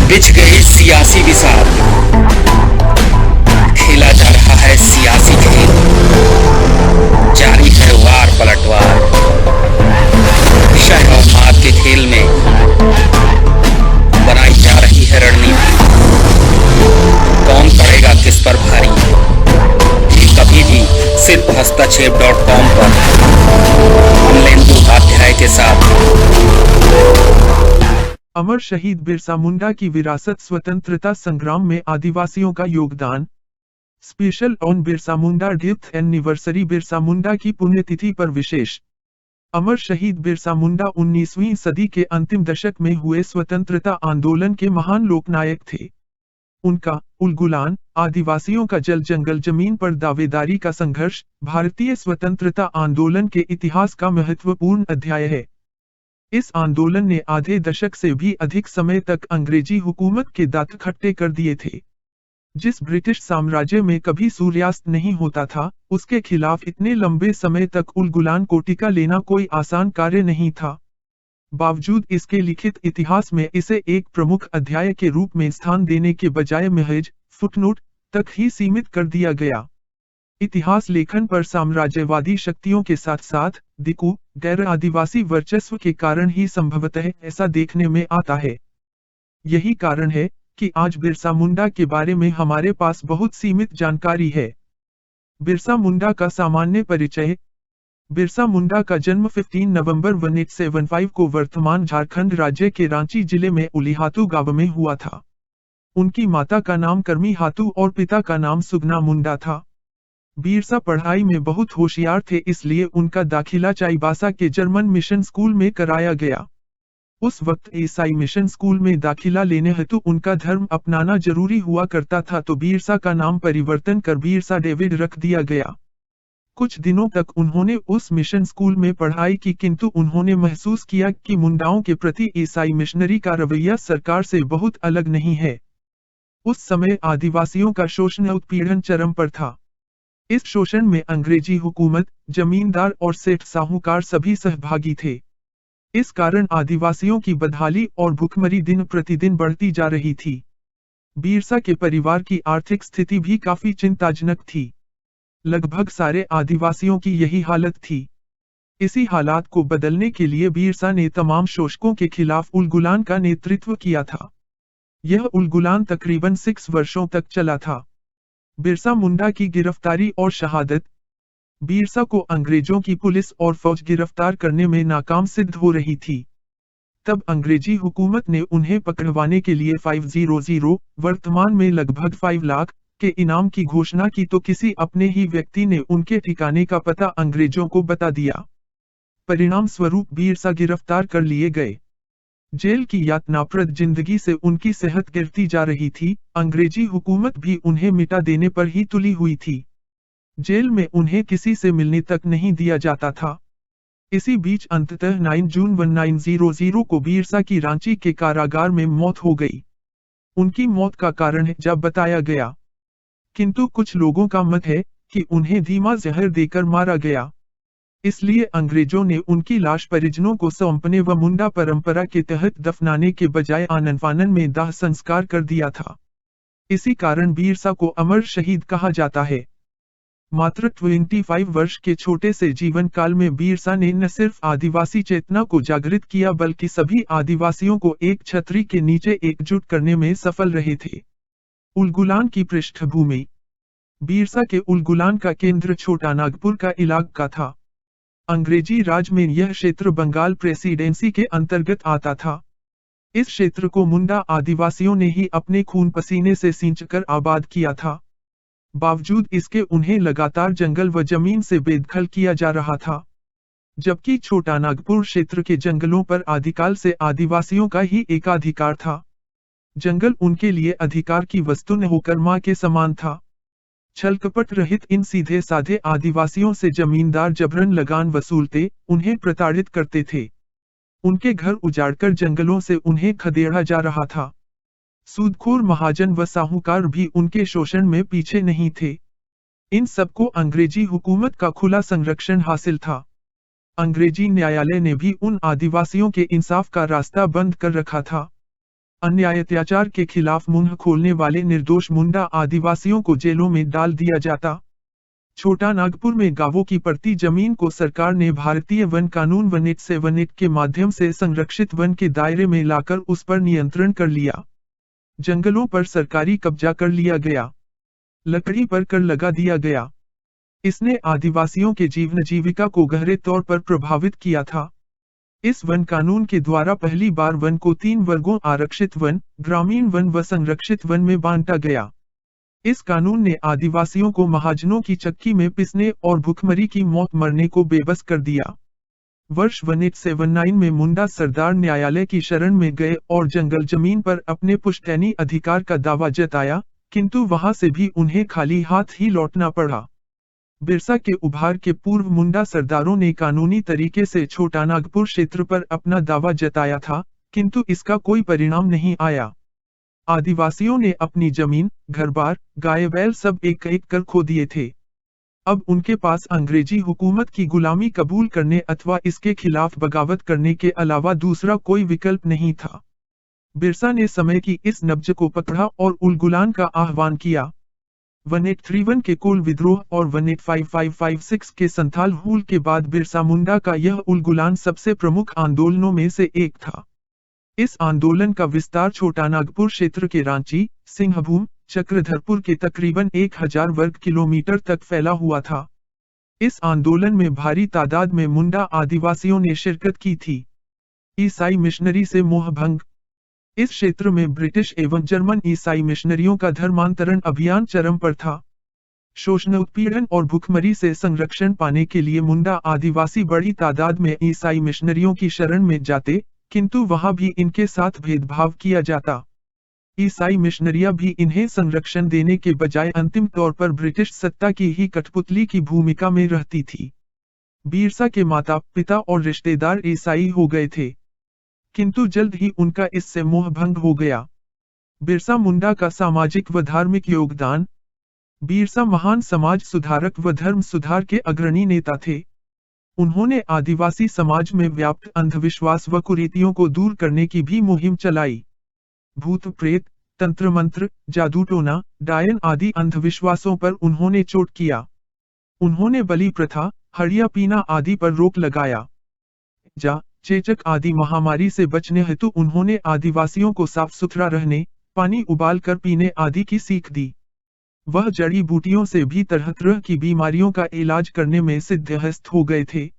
बिछ गई सियासी बिसात, खेला जा रहा है सियासी खेल, जारी है वार पलटवार। शह और मात के खेल में बनाई जा रही है रणनीति। कौन पड़ेगा किस पर भारी, कभी भी सिर्फ हस्तक्षेप.com पर अमलेंदु उपाध्याय के साथ। अमर शहीद बिरसा मुंडा की विरासत, स्वतंत्रता संग्राम में आदिवासियों का योगदान। Special on Birsa Munda death anniversary. Birsa Munda की पुण्यतिथि पर विशेष। अमर शहीद बिरसा मुंडा 19वीं सदी के अंतिम दशक में हुए स्वतंत्रता आंदोलन के महान लोकनायक थे। उनका उलगुलान, आदिवासियों का जल जंगल जमीन पर दावेदारी का संघर्ष, भारतीय स्वतंत्रता आंदोलन के इतिहास का महत्वपूर्ण अध्याय है। इस आंदोलन ने आधे दशक से भी अधिक समय तक अंग्रेजी हुकूमत के दांत खट्टे कर दिए थे। जिस ब्रिटिश साम्राज्य में कभी सूर्यास्त नहीं होता था, उसके खिलाफ इतने लंबे समय तक उलगुलान को टिका लेना कोई आसान कार्य नहीं था। बावजूद इसके लिखित इतिहास में इसे एक प्रमुख अध्याय के रूप में स्थान देने के बजाय महज फुटनोट तक ही सीमित कर दिया गया। इतिहास लेखन पर साम्राज्यवादी शक्तियों के साथ साथ दिकू गैर आदिवासी वर्चस्व के कारण ही संभवतः ऐसा देखने में आता है। यही कारण है कि आज बिरसा मुंडा के बारे में हमारे पास बहुत सीमित जानकारी है। बिरसा मुंडा का सामान्य परिचय। बिरसा मुंडा का जन्म 15 नवंबर 1875 को वर्तमान झारखंड राज्य के रांची जिले में उलीहातू गांव में हुआ था। उनकी माता का नाम करमी हातू और पिता का नाम सुगना मुंडा था। बिरसा पढ़ाई में बहुत होशियार थे, इसलिए उनका दाखिला चाईबासा के जर्मन मिशन स्कूल में कराया गया। उस वक्त ईसाई मिशन स्कूल में दाखिला लेने हेतु उनका धर्म अपनाना जरूरी हुआ करता था, तो बिरसा का नाम परिवर्तन कर बिरसा डेविड रख दिया गया। कुछ दिनों तक उन्होंने उस मिशन स्कूल में पढ़ाई की, किंतु उन्होंने महसूस किया कि मुंडाओं के प्रति ईसाई मिशनरी का रवैया सरकार से बहुत अलग नहीं है। उस समय आदिवासियों का शोषण उत्पीड़न चरम पर था। इस शोषण में अंग्रेजी हुकूमत, जमींदार और सेठ साहूकार सभी सहभागी थे। इस कारण आदिवासियों की बदहाली और भुखमरी दिन प्रतिदिन बढ़ती जा रही थी। बिरसा के परिवार की आर्थिक स्थिति भी काफी चिंताजनक थी। लगभग सारे आदिवासियों की यही हालत थी। इसी हालात को बदलने के लिए बिरसा ने तमाम शोषकों के खिलाफ उलगुलान का नेतृत्व किया था। यह उलगुलान तकरीबन 6 वर्षों तक चला था। बिरसा मुंडा की गिरफ्तारी और शहादत। बिरसा को अंग्रेजों की पुलिस और फौज गिरफ्तार करने में नाकाम सिद्ध हो रही थी। तब अंग्रेजी हुकूमत ने उन्हें पकड़वाने के लिए 500 वर्तमान में लगभग 5 लाख के इनाम की घोषणा की, तो किसी अपने ही व्यक्ति ने उनके ठिकाने का पता अंग्रेजों को बता दिया। परिणाम स्वरूप बिरसा गिरफ्तार कर लिए गए। जेल की यातनाप्रद जिंदगी से उनकी सेहत गिरती जा रही थी। अंग्रेजी हुकूमत भी उन्हें मिटा देने पर ही तुली हुई थी। जेल में उन्हें किसी से मिलने तक नहीं दिया जाता था। इसी बीच अंततः 9 जून 1900 को बिरसा की रांची के कारागार में मौत हो गई। उनकी मौत का कारण जब बताया गया, किंतु कुछ लोगों का मत है कि उन्हें धीमा जहर देकर मारा गया। इसलिए अंग्रेजों ने उनकी लाश परिजनों को सौंपने व मुंडा परंपरा के तहत दफनाने के बजाय आनन फानन में दाह संस्कार कर दिया था। इसी कारण बिरसा को अमर शहीद कहा जाता है। मात्र 25 वर्ष के छोटे से जीवन काल में बिरसा ने न सिर्फ आदिवासी चेतना को जागृत किया, बल्कि सभी आदिवासियों को एक छतरी के नीचे एकजुट करने में सफल रहे थे। उलगुलान की पृष्ठभूमि। बिरसा के उलगुलान का केंद्र छोटा नागपुर का इलाका था। अंग्रेजी राज में यह क्षेत्र बंगाल प्रेसिडेंसी के अंतर्गत आता था। इस क्षेत्र को मुंडा आदिवासियों ने ही अपने खून पसीने से सींचकर आबाद किया था। बावजूद इसके उन्हें लगातार जंगल व जमीन से बेदखल किया जा रहा था। जबकि छोटा नागपुर क्षेत्र के जंगलों पर आदिकाल से आदिवासियों का ही एकाधिकार था। जंगल उनके लिए अधिकार की वस्तु न होकर मां के समान था। छलकपट रहित इन सीधे साधे आदिवासियों से जमींदार जबरन लगान वसूलते, उन्हें प्रताड़ित करते थे। उनके घर उजाड़कर जंगलों से उन्हें खदेड़ा जा रहा था। सूदखोर महाजन व साहूकार भी उनके शोषण में पीछे नहीं थे। इन सबको अंग्रेजी हुकूमत का खुला संरक्षण हासिल था। अंग्रेजी न्यायालय ने भी उन आदिवासियों के इंसाफ का रास्ता बंद कर रखा था। अन्याय अत्याचार के खिलाफ मुंह खोलने वाले निर्दोष मुंडा आदिवासियों को जेलों में डाल दिया जाता। छोटा नागपुर में गांवों की पड़ती जमीन को सरकार ने भारतीय वन कानून 1878 के माध्यम से संरक्षित वन के दायरे में लाकर उस पर नियंत्रण कर लिया। जंगलों पर सरकारी कब्जा कर लिया गया। लकड़ी पर कर लगा दिया गया। इसने आदिवासियों के जीवन जीविका को गहरे तौर पर प्रभावित किया था। इस वन कानून के द्वारा पहली बार वन को 3 वर्गों आरक्षित वन, ग्रामीण वन व संरक्षित वन में बांटा गया। इस कानून ने आदिवासियों को महाजनों की चक्की में पिसने और भूखमरी की मौत मरने को बेबस कर दिया। वर्ष 1879 में मुंडा सरदार न्यायालय की शरण में गए और जंगल जमीन पर अपने पुश्तैनी अधिकार का दावा जताया, किंतु वहां से भी उन्हें खाली हाथ ही लौटना पड़ा। बिरसा के उभार के पूर्व मुंडा सरदारों ने कानूनी तरीके से छोटा नागपुर क्षेत्र पर अपना दावा जताया था, किंतु इसका कोई परिणाम नहीं आया। आदिवासियों ने अपनी जमीन, घर-बार, गाय बैल सब एक-एक कर खो दिए थे। अब उनके पास अंग्रेजी हुकूमत की गुलामी कबूल करने अथवा इसके खिलाफ बगावत करने के अलावा दूसरा कोई विकल्प नहीं था। बिरसा ने समय की इस नब्ज को पकड़ा और उलगुलान का आह्वान किया। 1831 के कोल विद्रोह और 1855-56 के संथाल हूल के बाद बिरसा मुंडा का यह उलगुलान सबसे प्रमुख आंदोलनों में से एक था। इस आंदोलन का विस्तार छोटा नागपुर क्षेत्र के रांची, सिंहभूम, चक्रधरपुर के तकरीबन 1000 वर्ग किलोमीटर तक फैला हुआ था। इस आंदोलन में भारी तादाद में मुंडा आदिवासियों ने शिरकत की थी। ईसाई मिशनरी से मोहभंग। इस क्षेत्र में ब्रिटिश एवं जर्मन ईसाई मिशनरियों का धर्मांतरण अभियान चरम पर था। शोषण, उत्पीड़न और भूखमरी से संरक्षण पाने के लिए मुंडा आदिवासी बड़ी तादाद में ईसाई मिशनरियों की शरण में जाते, किंतु वहां भी इनके साथ भेदभाव किया जाता। ईसाई मिशनरियां भी इन्हें संरक्षण देने के बजाय अंतिम तौर पर ब्रिटिश सत्ता की ही कठपुतली की भूमिका में रहती थी। बिरसा के माता पिता और रिश्तेदार ईसाई हो गए थे, किंतु जल्द ही उनका इससे मोहभंग हो गया। बिरसा मुंडा का सामाजिक व धार्मिक योगदान। बिरसा महान समाज सुधारक व धर्म सुधार के अग्रणी नेता थे। उन्होंने आदिवासी समाज में व्याप्त अंधविश्वास व कुरीतियों को दूर करने की भी मुहिम चलाई। भूत प्रेत, तंत्र मंत्र, जादू टोना, डायन आदि अंधविश्वासों पर उन्होंने चोट किया। उन्होंने बलि प्रथा, हड़िया पीना आदि पर रोक लगाया। चेचक आदि महामारी से बचने हेतु उन्होंने आदिवासियों को साफ सुथरा रहने, पानी उबाल कर पीने आदि की सीख दी। वह जड़ी बूटियों से भी तरह तरह की बीमारियों का इलाज करने में सिद्धहस्त हो गए थे।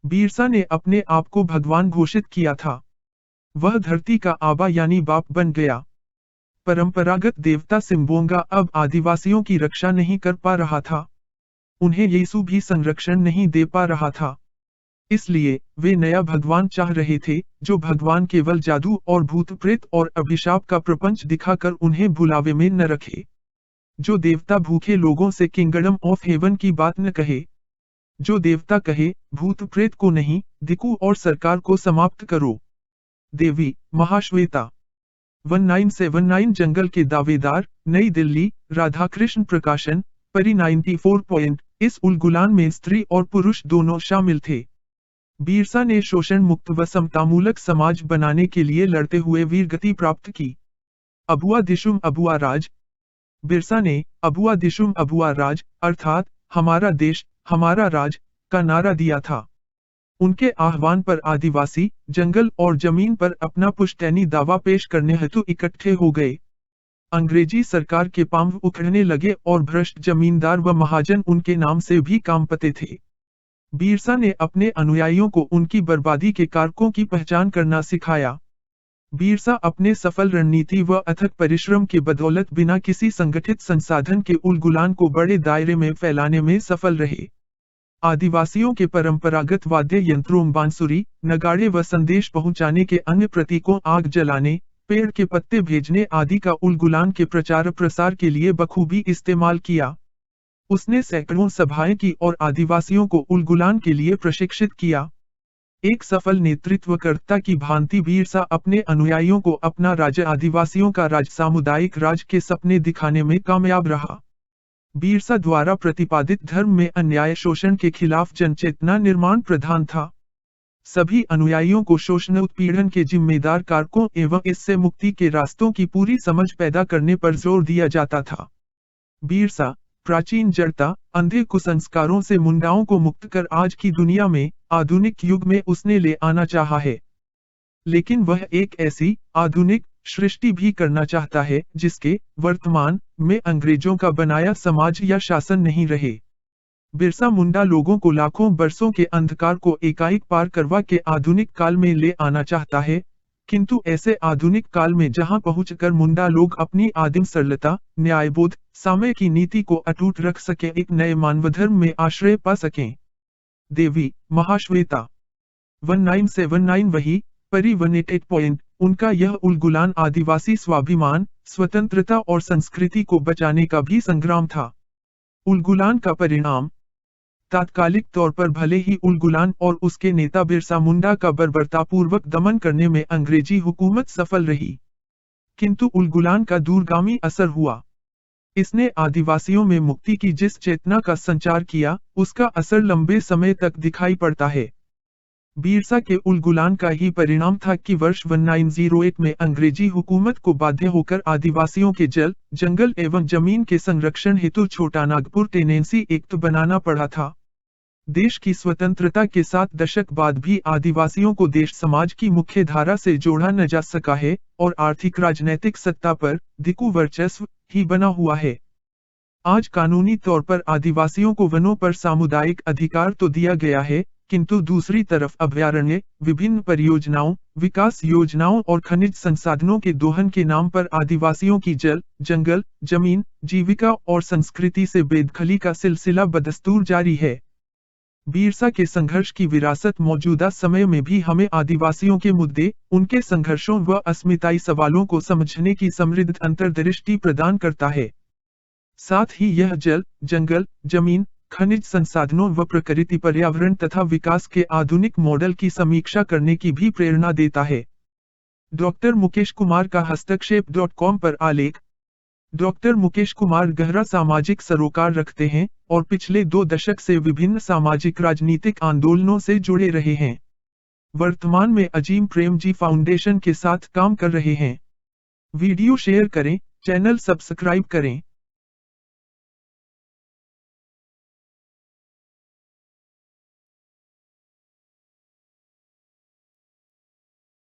बिरसा ने अपने आप को भगवान घोषित किया था। वह धरती का आबा यानी बाप बन गया। परंपरागत देवता सिम्बोंगा अब आदिवासियों की रक्षा नहीं कर पा रहा था। उन्हें यीशु भी संरक्षण नहीं दे पा रहा था। इसलिए वे नया भगवान चाह रहे थे, जो भगवान केवल जादू और भूत प्रेत और अभिशाप का प्रपंच दिखाकर उन्हें भुलावे में न रखे। जो देवता भूखे लोगों से किंगडम ऑफ हेवन की बात न कहे। जो देवता कहे, भूत प्रेत को नहीं, दिकू और सरकार को समाप्त करो। देवी, महाश्वेता। 1979 जंगल के दावेदार, नई दिल्ली, राधाकृष्ण प्रकाशन, परी 94 इस उलगुलान में स्त्री और पुरुष दोनों शामिल थे। बिरसा ने शोषण मुक्त व समतामूलक समाज बनाने के लिए लड़ते हुए वीरगति प्राप्त की। अबुआ दिशुम अबुआ राज। बिरसा ने अबुआ दिशुम अबुआ राज अर्थात हमारा देश, हमारा राज का नारा दिया था। उनके आह्वान पर आदिवासी जंगल और जमीन पर अपना पुश्तैनी दावा पेश करने हेतु इकट्ठे हो गए। अंग्रेजी सरकार के पांव उखड़ने लगे और भ्रष्ट जमींदार व महाजन उनके नाम से भी कांपते थे। बिरसा ने अपने अनुयायियों को उनकी बर्बादी के कारकों की पहचान करना सिखाया। बिरसा अपने सफल रणनीति व अथक परिश्रम के बदौलत बिना किसी संगठित संसाधन के उलगुलान को बड़े दायरे में फैलाने में सफल रहे। आदिवासियों के परंपरागत वाद्य यंत्रों बांसुरी, नगाड़े व संदेश पहुंचाने के अन्य प्रतीकों आग जलाने, पेड़ के पत्ते भेजने आदि का उलगुलान के प्रचार प्रसार के लिए बखूबी इस्तेमाल किया। उसने सैकड़ों सभाएं की और आदिवासियों को उलगुलान के लिए प्रशिक्षित किया। एक सफल नेतृत्वकर्ता की भांति बिरसा अपने अनुयायियों को अपना राज्य आदिवासियों का राज सामुदायिक राज के सपने दिखाने में कामयाब रहा। बिरसा द्वारा प्रतिपादित धर्म में अन्याय शोषण के खिलाफ जनचेतना निर्माण प्रधान था। सभी अनुयायियों को शोषण उत्पीड़न के जिम्मेदार कारकों एवं इससे मुक्ति के रास्तों की पूरी समझ पैदा करने पर जोर दिया जाता था। बिरसा प्राचीन जड़ता, अंधे कुसंस्कारों से मुंडाओं को मुक्त कर आज की दुनिया में, आधुनिक युग में उसने ले आना चाहा है। लेकिन वह एक ऐसी आधुनिक सृष्टि भी करना चाहता है जिसके वर्तमान में अंग्रेजों का बनाया समाज या शासन नहीं रहे। बिरसा मुंडा लोगों को लाखों बरसों के अंधकार को एकाएक पार करवा के आधुनिक काल में ले आना चाहता है, किंतु ऐसे आधुनिक काल में जहां पहुंचकर मुंडा लोग अपनी आदिम सरलता, न्यायबोध, साम्य की नीति को अटूट रख सकें, एक नए मानवधर्म में आश्रय पा सकें। देवी महाश्वेता 1979 वही परी 188 उनका यह उलगुलान आदिवासी स्वाभिमान, स्वतंत्रता और संस्कृति को बचाने का भी संग्राम था। उलगुलान का परिणाम तात्कालिक तौर पर भले ही उलगुलान और उसके नेता बिरसा मुंडा का बर्बरतापूर्वक दमन करने में अंग्रेजी हुकूमत सफल रही, किंतु उलगुलान का दूरगामी असर हुआ। इसने आदिवासियों में मुक्ति की जिस चेतना का संचार किया, उसका असर लंबे समय तक दिखाई पड़ता है। बिरसा के उलगुलान का ही परिणाम था कि वर्ष 1908 में अंग्रेजी हुकूमत को बाध्य होकर आदिवासियों के जल, जंगल एवं जमीन के संरक्षण हेतु छोटा नागपुर टेनेंसी एक्ट बनाना पड़ा था। देश की स्वतंत्रता के 7 दशक बाद भी आदिवासियों को देश समाज की मुख्य धारा से जोड़ा न जा सका है और आर्थिक राजनैतिक सत्ता पर दिकु वर्चस्व ही बना हुआ है। आज कानूनी तौर पर आदिवासियों को वनों पर सामुदायिक अधिकार तो दिया गया है, किंतु दूसरी तरफ अभयारण्य, विभिन्न परियोजनाओं, विकास योजनाओं और खनिज संसाधनों के दोहन के नाम पर आदिवासियों की जल, जंगल, जमीन, जीविका और संस्कृति से बेदखली का सिलसिला बदस्तूर जारी है। बिरसा के संघर्ष की विरासत मौजूदा समय में भी हमें आदिवासियों के मुद्दे, उनके संघर्षों व अस्मिताई सवालों को समझने की समृद्ध अंतर्दृष्टि प्रदान करता है। साथ ही यह जल, जंगल, जमीन, खनिज संसाधनों व प्रकृति पर्यावरण तथा विकास के आधुनिक मॉडल की समीक्षा करने की भी प्रेरणा देता है। डॉक्टर मुकेश कुमार का हस्तक्षेप.com पर आलेख। डॉक्टर मुकेश कुमार गहरा सामाजिक सरोकार रखते हैं और पिछले 2 दशक से विभिन्न सामाजिक राजनीतिक आंदोलनों से जुड़े रहे हैं। वर्तमान में अजीम प्रेमजी फाउंडेशन के साथ काम कर रहे हैं। वीडियो शेयर करें, चैनल सब्सक्राइब करें।